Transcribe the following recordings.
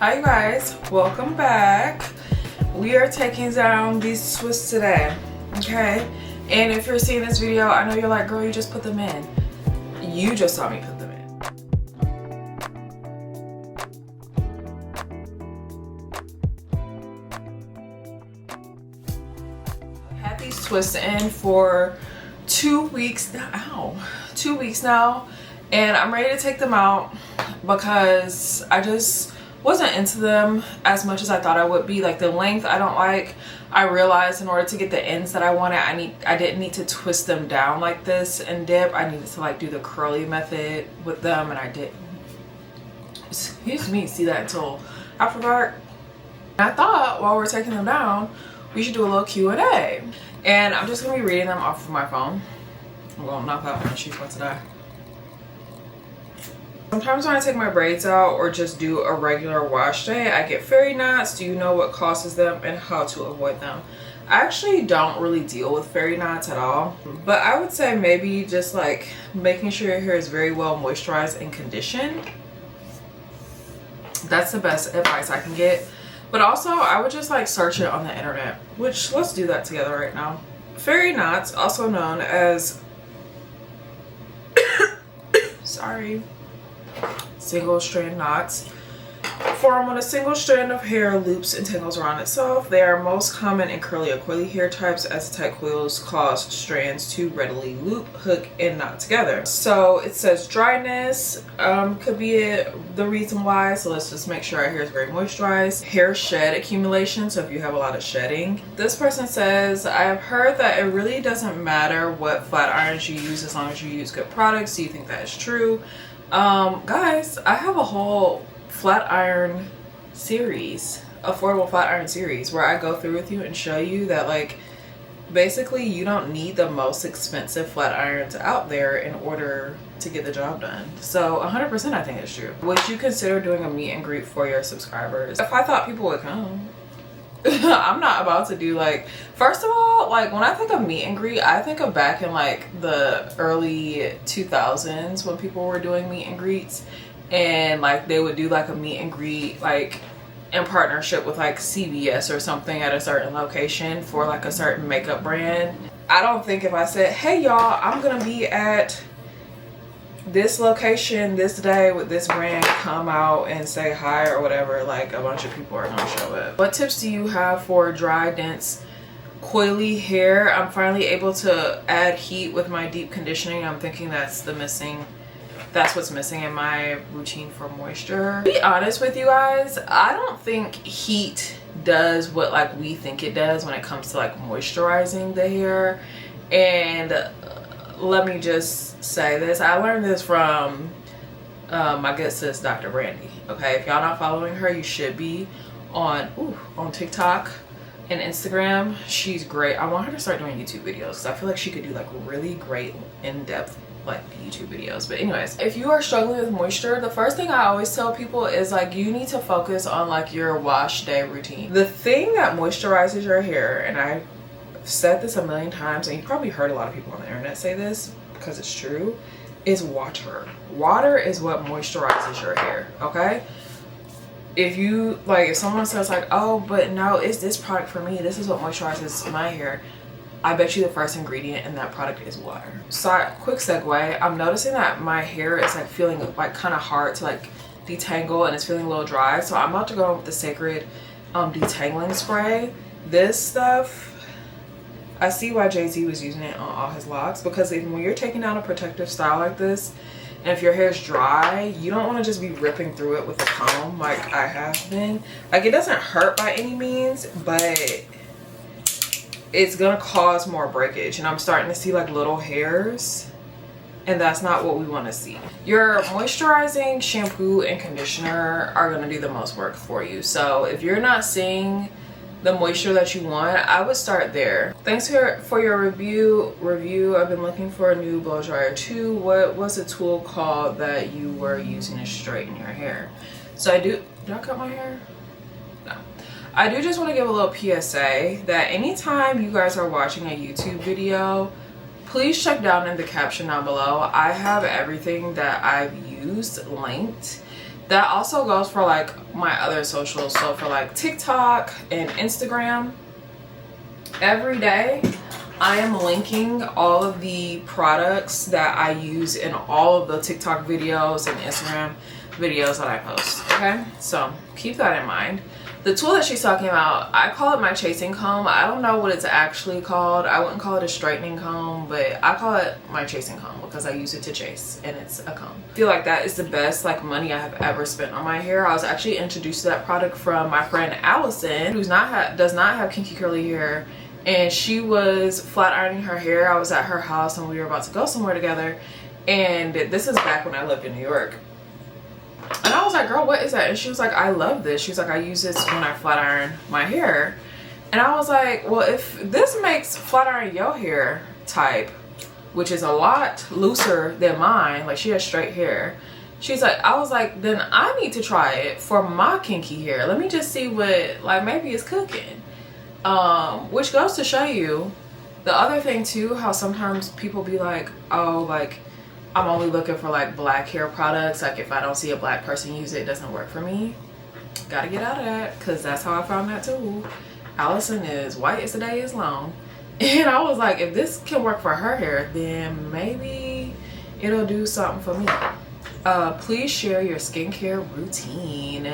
Hi you guys, welcome back. We are taking down these twists today, okay? And if you're seeing this video, I know you're like, girl, you just put them in. You just saw me put them in. I've had these twists in for 2 weeks now. Ow. 2 weeks now, and I'm ready to take them out because I just wasn't into them as much as I thought I would be. Like the length I don't like. I realized in order to get the ends that I wanted, I didn't need to twist them down like this and dip. I needed to like do the curly method with them, and I didn't. Excuse me, see that until after. I thought while we're taking them down, we should do a little Q&A. And I'm just gonna be reading them off of my phone. I'm gonna knock out my sheet for today. Sometimes when I take my braids out or just do a regular wash day, I get fairy knots. Do you know what causes them and how to avoid them? I actually don't really deal with fairy knots at all, but I would say maybe just like making sure your hair is very well moisturized and conditioned. That's the best advice I can get. But also I would just like search it on the internet, which let's do that together right now. Fairy knots, also known as sorry, single strand knots, form when a single strand of hair loops and tangles around itself. They are most common in curly or coily hair types, as tight coils cause strands to readily loop, hook, and knot together. So it says dryness could be the reason why, so let's just make sure our hair is very moisturized. Hair shed accumulation, so if you have a lot of shedding. This person says, I have heard that it really doesn't matter what flat irons you use as long as you use good products. Do you think that is true? Guys, I have a whole flat iron series, affordable flat iron series, where I go through with you and show you that like basically you don't need the most expensive flat irons out there in order to get the job done. So 100% I think it's true. Would you consider doing a meet and greet for your subscribers? If I thought people would come. I'm not about to do like, first of all, like when I think of meet and greet, I think of back in like the early 2000s when people were doing meet and greets, and like they would do like a meet and greet like in partnership with like CVS or something at a certain location for like a certain makeup brand. I don't think if I said, hey y'all, I'm gonna be at this location this day with this brand, come out and say hi or whatever, like a bunch of people are gonna show up. What tips do you have for dry, dense, coily hair? I'm finally able to add heat with my deep conditioning. I'm thinking that's what's missing in my routine for moisture. To be honest with you guys, I don't think heat does what like we think it does when it comes to like moisturizing the hair. And let me just say this, I learned this from my good sis Dr. Brandy. Okay, if y'all not following her, you should be on TikTok and Instagram. She's great. I want her to start doing YouTube videos because I feel like she could do like really great in-depth like YouTube videos. But anyways, if you are struggling with moisture, the first thing I always tell people is like you need to focus on like your wash day routine. The thing that moisturizes your hair, and I've said this a million times, and you probably heard a lot of people on the internet say this because it's true, is water. Water is what moisturizes your hair. Okay, if you like, if someone says like, oh but no, it's this product for me, this is what moisturizes my hair, I bet you the first ingredient in that product is water. So quick segue, I'm noticing that my hair is like feeling like kind of hard to like detangle, and it's feeling a little dry, so I'm about to go with the Sacred detangling spray. This stuff, I see why Jay-Z was using it on all his locks, because when you're taking down a protective style like this, and if your hair is dry, you don't want to just be ripping through it with a comb like I have been. Like it doesn't hurt by any means, but it's gonna cause more breakage, and I'm starting to see like little hairs, and that's not what we want to see. Your moisturizing shampoo and conditioner are gonna do the most work for you. So if you're not seeing the moisture that you want, I would start there. Thanks for your review. I've been looking for a new blow dryer too. What was the tool called that you were using to straighten your hair? So did I cut my hair? No. I do just want to give a little PSA that anytime you guys are watching a YouTube video, please check down in the caption down below. I have everything that I've used linked, That also goes for like my other socials. So for like TikTok and Instagram, every day I am linking all of the products that I use in all of the TikTok videos and Instagram videos that I post. Okay, so keep that in mind. The tool that she's talking about, I call it my chasing comb. I don't know what it's actually called. I wouldn't call it a straightening comb, but I call it my chasing comb because I use it to chase, and it's a comb. I feel like that is the best like money I have ever spent on my hair. I was actually introduced to that product from my friend Allison, who's does not have kinky curly hair, and she was flat ironing her hair. I was at her house and we were about to go somewhere together, and this is back when I lived in New York. And I was like, girl, what is that? And she was like, I love this. She was like, I use this when I flat iron my hair. And I was like, well, if this makes flat iron your hair type, which is a lot looser than mine, like she has straight hair. She's like, I was like, then I need to try it for my kinky hair. Let me just see what, like, maybe it's cooking. Which goes to show you the other thing too, how sometimes people be like, oh, like, I'm only looking for like black hair products. Like if I don't see a black person use it, it doesn't work for me. Gotta get out of that, because that's how I found that too. Allison is white as the day is long. And I was like, if this can work for her hair, then maybe it'll do something for me. Please share your skincare routine.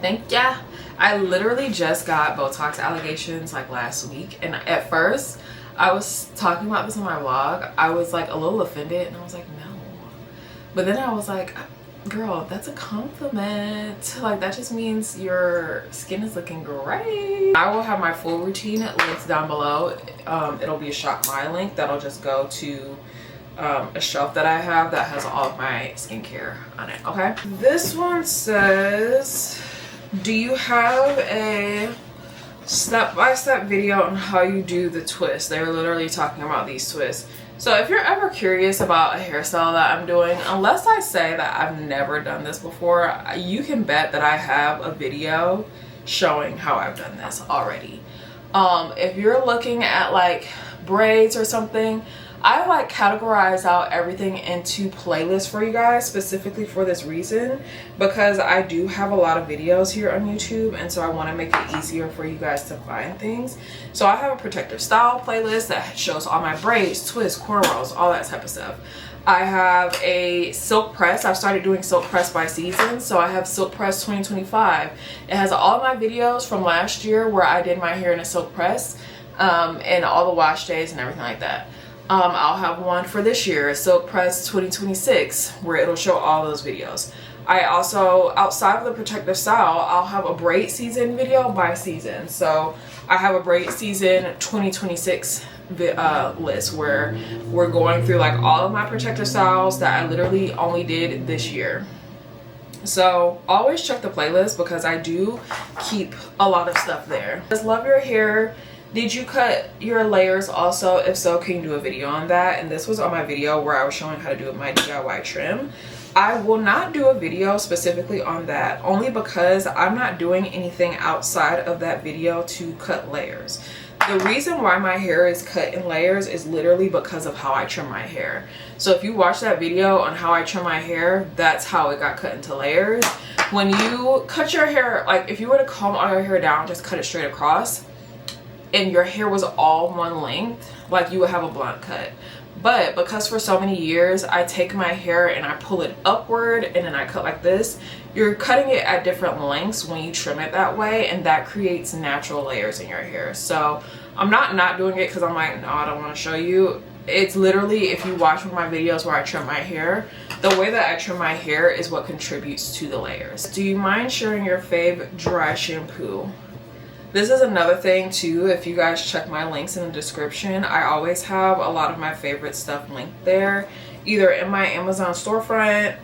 Thank ya. I literally just got Botox allegations like last week, and at first I was talking about this on my vlog. I was like a little offended, and I was like, no. But then I was like, girl, that's a compliment. Like that just means your skin is looking great. I will have my full routine linked down below. It'll be a Shop My link that'll just go to a shelf that I have that has all of my skincare on it. Okay, this one says, do you have a step-by-step video on how you do the twist? They're literally talking about these twists. So if you're ever curious about a hairstyle that I'm doing, unless I say that I've never done this before, you can bet that I have a video showing how I've done this already. If you're looking at like braids or something, I like categorize out everything into playlists for you guys specifically for this reason, because I do have a lot of videos here on YouTube, and so I want to make it easier for you guys to find things. So I have a protective style playlist that shows all my braids, twists, cornrows, all that type of stuff. I have a silk press. I've started doing silk press by season, so I have silk press 2025. It has all my videos from last year where I did my hair in a silk press, and all the wash days and everything like that. I'll have one for this year, Silk Press 2026, where it'll show all those videos. I also, outside of the protective style, I'll have a braid season video by season. So I have a braid season 2026 list where we're going through like all of my protective styles that I literally only did this year. So always check the playlist because I do keep a lot of stuff there. Just love your hair. Did you cut your layers also? If so, can you do a video on that? And this was on my video where I was showing how to do my DIY trim. I will not do a video specifically on that, only because I'm not doing anything outside of that video to cut layers. The reason why my hair is cut in layers is literally because of how I trim my hair. So if you watch that video on how I trim my hair, that's how it got cut into layers. When you cut your hair, like if you were to comb all your hair down, just cut it straight across, and your hair was all one length, like you would have a blunt cut. But because for so many years I take my hair and I pull it upward and then I cut like this, you're cutting it at different lengths when you trim it that way, and that creates natural layers in your hair. So I'm not doing it because I'm like, no, I don't want to show you. It's literally, if you watch one of my videos where I trim my hair, the way that I trim my hair is what contributes to the layers. Do you mind sharing your fave dry shampoo? This is another thing too, if you guys check my links in the description, I always have a lot of my favorite stuff linked there, either in my Amazon storefront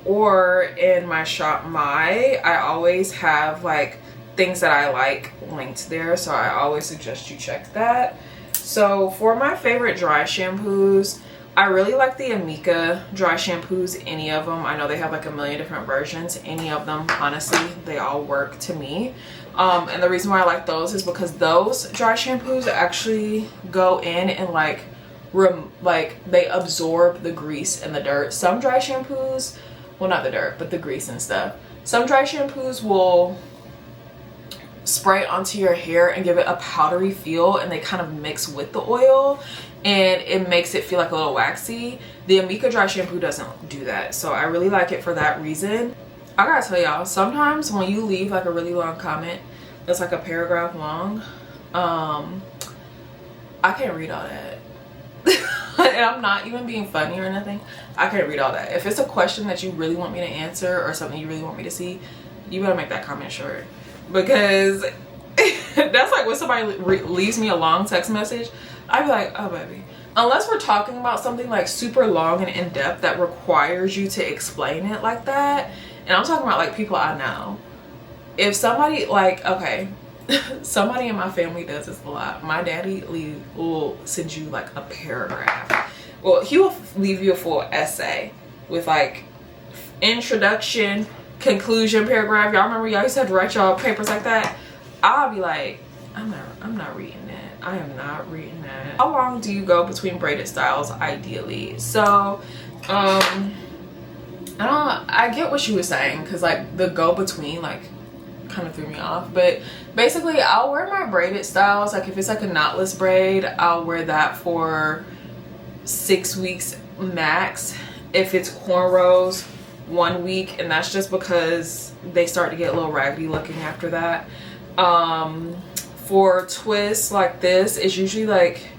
or in my Shop My. I always have like things that I like linked there, so I always suggest you check that. So for my favorite dry shampoos, I really like the Amika dry shampoos, any of them. I know they have like a million different versions. Any of them, honestly, they all work to me. And the reason why I like those is because those dry shampoos actually go in and like they absorb the grease and the dirt. Some dry shampoos well, not the dirt, but the grease and stuff. Some dry shampoos will spray onto your hair and give it a powdery feel, and they kind of mix with the oil and it makes it feel like a little waxy. The Amika dry shampoo doesn't do that, so I really like it for that reason. I gotta tell y'all, sometimes when you leave like a really long comment that's like a paragraph long, I can't read all that. And I'm not even being funny or nothing. I can't read all that. If it's a question that you really want me to answer or something you really want me to see, you better make that comment short, because that's like when somebody leaves me a long text message, I'd be like, oh baby. Unless we're talking about something like super long and in-depth that requires you to explain it like that, and I'm talking about like people I know. If somebody like, okay, somebody in my family does this a lot. My daddy will send you like a paragraph. Well, he will leave you a full essay with like introduction, conclusion, paragraph. Y'all remember y'all used to have to write y'all papers like that? I'll be like, I'm not reading that. I am not reading that. How long do you go between braided styles ideally? So I get what she was saying, because like the go between like kind of threw me off, but basically I'll wear my braided styles, like if it's like a knotless braid, I'll wear that for 6 weeks max. If it's cornrows, 1 week, and that's just because they start to get a little raggedy looking after that. For twists like this, it's usually like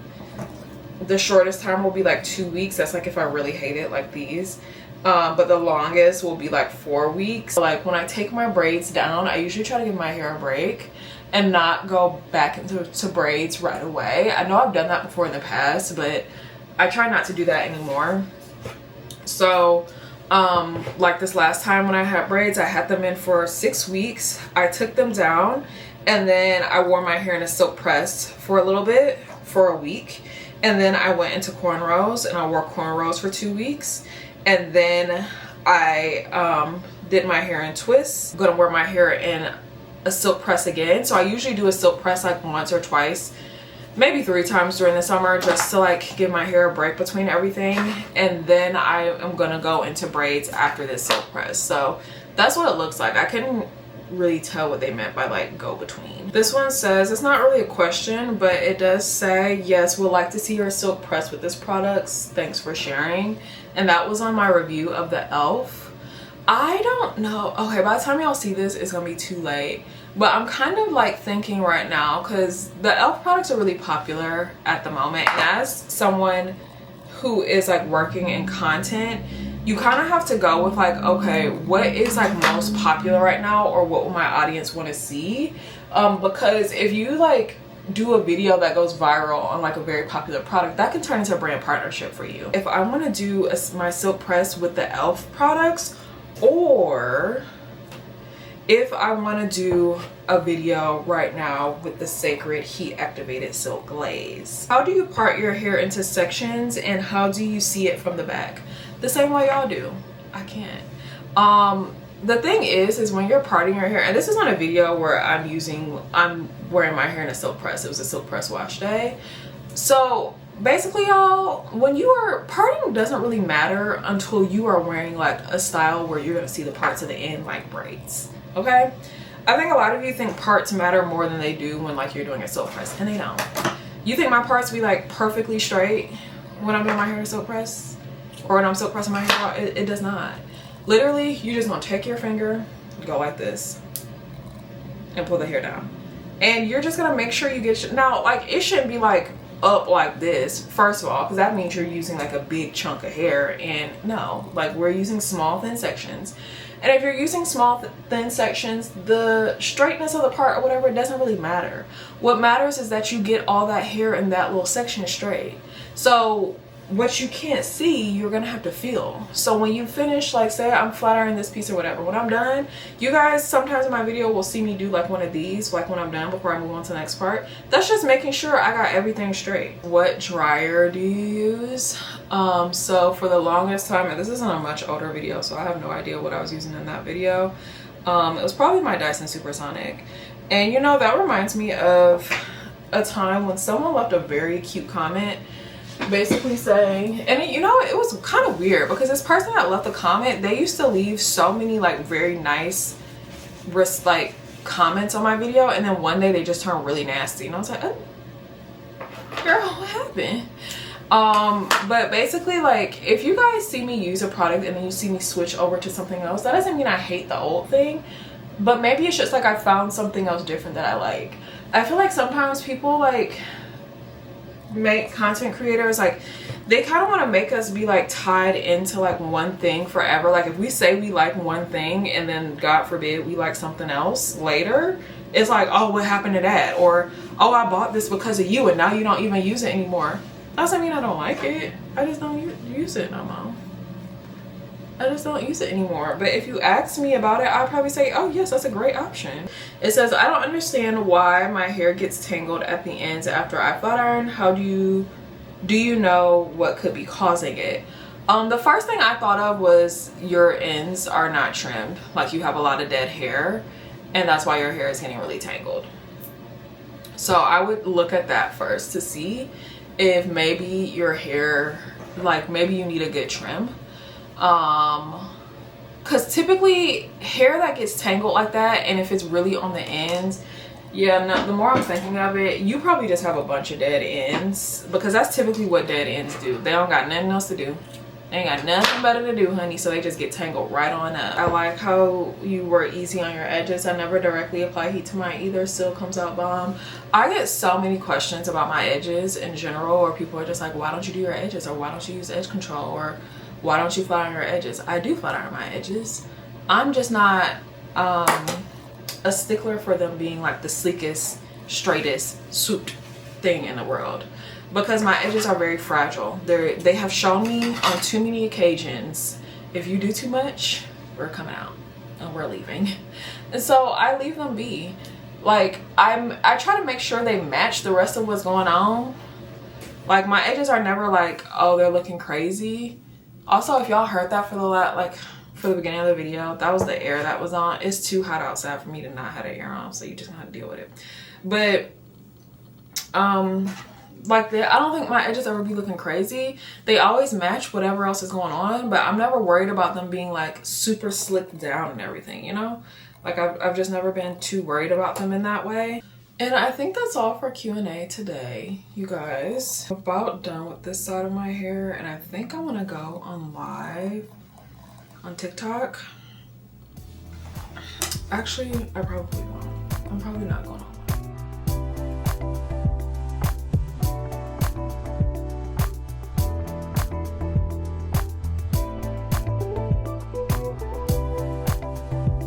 the shortest time will be like 2 weeks. That's like if I really hate it, like these. But the longest will be like 4 weeks. Like when I take my braids down, I usually try to give my hair a break and not go back into braids right away. I know I've done that before in the past, but I try not to do that anymore. So like this last time when I had braids, I had them in for 6 weeks. I took them down and then I wore my hair in a silk press for a little bit, for a week. And then I went into cornrows and I wore cornrows for 2 weeks. And then I did my hair in twists. I'm gonna wear my hair in a silk press again. So I usually do a silk press like once or twice, maybe 3 times during the summer, just to like give my hair a break between everything. And then I am gonna go into braids after this silk press. So that's what it looks like. I couldn't really tell what they meant by like go between. This one says, it's not really a question, but it does say, yes, would like to see your silk press with this products. Thanks for sharing. And that was on my review of the e.l.f. I don't know. Okay, by the time y'all see this, it's gonna be too late. But I'm kind of like thinking right now, because the e.l.f. products are really popular at the moment. And as someone who is like working in content, you kind of have to go with like, okay, what is like most popular right now, or what will my audience want to see? Because if you like do a video that goes viral on like a very popular product, that can turn into a brand partnership for you. If I want to do my silk press with the e.l.f. products, or if I want to do a video right now with the Sacred Heat Activated Silk Glaze. How do you part your hair into sections, and how do you see it from the back? The same way y'all do. I can't. The thing is when you're parting your hair, and this is on a video where I'm wearing my hair in a silk press. It was a silk press wash day. So basically y'all, when you are parting, doesn't really matter until you are wearing like a style where you're gonna see the parts of the end like braids. Okay, I think a lot of you think parts matter more than they do when like you're doing a silk press, and they don't. You think my parts be like perfectly straight when I'm doing my hair in a silk press, or when I'm silk pressing my hair out? It does not. Literally, you just gonna take your finger, go like this, and pull the hair down, and you're just gonna make sure you get now, like, it shouldn't be like up like this, first of all, because that means you're using like a big chunk of hair, and no, like, we're using small thin sections. And if you're using small thin sections, the straightness of the part or whatever, it doesn't really matter. What matters is that you get all that hair in that little section straight. So what you can't see, you're gonna have to feel. So when you finish, like, say I'm flat ironing this piece or whatever, when I'm done, you guys sometimes in my video will see me do like one of these, like when I'm done, before I move on to the next part. That's just making sure I got everything straight. What dryer do you use? So for the longest time, and this isn't a much older video, so I have no idea what I was using in that video. It was probably my Dyson Supersonic. And you know, that reminds me of a time when someone left a very cute comment. basically saying, and you know, it was kind of weird because this person that left the comment, they used to leave so many like very nice like comments on my video, and then one day they just turned really nasty, and I was like, oh, girl, what happened? But basically, like, if you guys see me use a product and then you see me switch over to something else, that doesn't mean I hate the old thing, but maybe it's just like I found something else different that I like. I feel like sometimes people like make content creators, like they kind of want to make us be like tied into like one thing forever. Like if we say we like one thing and then God forbid we like something else later, it's like, oh, what happened to that? Or, oh, I bought this because of you and now you don't even use it anymore. That doesn't mean I don't like it. I just don't use it no more. I just don't use it anymore. But if you ask me about it, I'll probably say, oh yes, that's a great option. It says, I don't understand why my hair gets tangled at the ends after I flat iron. How do you know what could be causing it? The first thing I thought of was your ends are not trimmed. Like you have a lot of dead hair and that's why your hair is getting really tangled. So I would look at that first to see if maybe your hair, like maybe you need a good trim. Because typically hair that gets tangled like that, and if it's really on the ends, yeah, no, the more I'm thinking of it, you probably just have a bunch of dead ends, because that's typically what dead ends do. They don't got nothing else to do. They ain't got nothing better to do, honey, so they just get tangled right on up. I like how you were easy on your edges. I never directly apply heat to mine either. Still comes out bomb. I get so many questions about my edges in general, or people are just like, why don't you do your edges? Or why don't you use edge control? Or why don't you flat iron your edges? I do flat iron my edges. I'm just not a stickler for them being like the sleekest, straightest, swooped thing in the world, because my edges are very fragile. They have shown me on too many occasions, if you do too much, we're coming out and we're leaving. And so I leave them be. Like I try to make sure they match the rest of what's going on. Like my edges are never like, oh, they're looking crazy. Also, if y'all heard that for the beginning of the video, that was the air that was on. It's too hot outside for me to not have the air on, so you just have to deal with it. But like I don't think my edges ever be looking crazy. They always match whatever else is going on, but I'm never worried about them being like super slicked down and everything, you know? Like I've just never been too worried about them in that way. And I think that's all for Q&A today, you guys. I'm about done with this side of my hair, and I think I want to go on live on TikTok. Actually, I probably won't. I'm probably not going on